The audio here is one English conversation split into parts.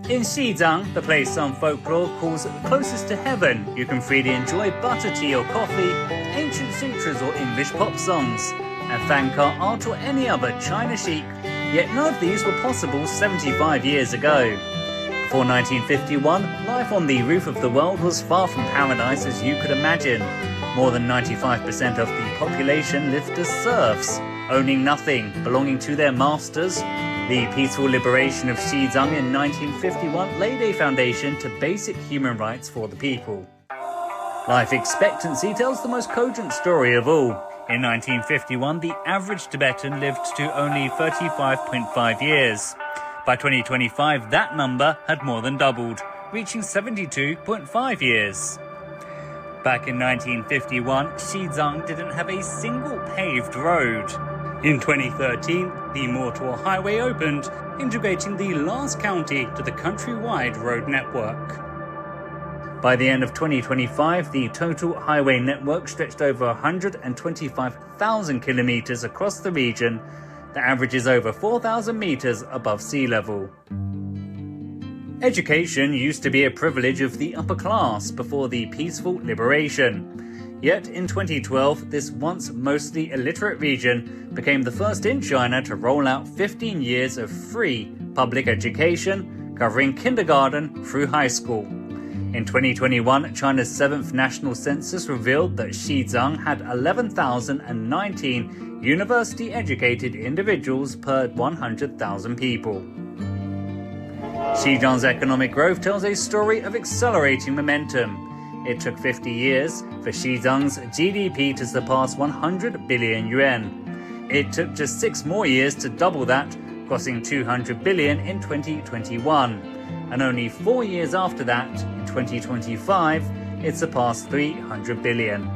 In Xizang, the place some folklore calls closest to heaven, you can freely enjoy butter tea or coffee, ancient sutras or English pop songs, and Fankar art or any other China chic, yet none of these were possible 75 years ago. Before 1951, life on the roof of the world was far from paradise as you could imagine. More than 95% of the population lived as serfs, owning nothing, belonging to their masters. The peaceful liberation of Xizang in 1951 laid a foundation to basic human rights for the people. Life expectancy tells the most cogent story of all. In 1951, the average Tibetan lived to only 35.5 years. By 2025, that number had more than doubled, reaching 72.5 years. Back in 1951, Xizang didn't have a single paved road. In 2013, the Motor Highway opened, integrating the last county to the countrywide road network. By the end of 2025, the total highway network stretched over 125,000 kilometers across the region. The average is over 4,000 meters above sea level. Education used to be a privilege of the upper class before the peaceful liberation. Yet in 2012, this once mostly illiterate region became the first in China to roll out 15 years of free public education, covering kindergarten through high school. In 2021, China's 7th national census revealed that Xizang had 11,019 university-educated individuals per 100,000 people. Xizang's economic growth tells a story of accelerating momentum. It took 50 years for Xizang's GDP to surpass 100 billion yuan. It took just 6 more years to double that, crossing 200 billion in 2021. And only 4 years after that, in 2025, it surpassed 300 billion.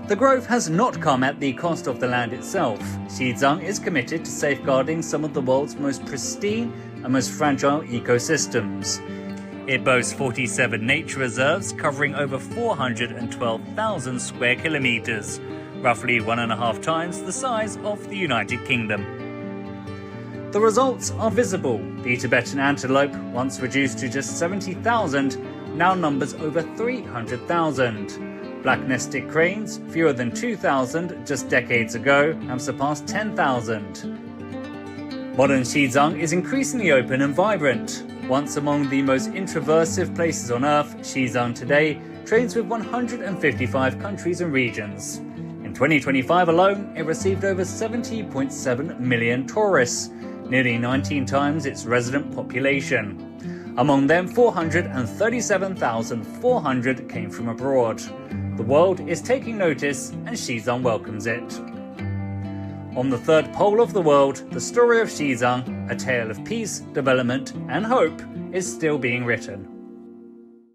The growth has not come at the cost of the land itself. Xizang is committed to safeguarding some of the world's most pristine and most fragile ecosystems. It boasts 47 nature reserves covering over 412,000 square kilometers, roughly 1.5 times the size of the United Kingdom. The results are visible. The Tibetan antelope, once reduced to just 70,000, now numbers over 300,000. Black-nested cranes, fewer than 2,000 just decades ago, have surpassed 10,000. Modern Xizang is increasingly open and vibrant. Once among the most introversive places on Earth, Xizang today trades with 155 countries and regions. In 2025 alone, it received over 70.7 million tourists, nearly 19 times its resident population. Among them, 437,400 came from abroad. The world is taking notice and Xizang welcomes it. On the third pole of the world, the story of Xizang, a tale of peace, development and hope, is still being written.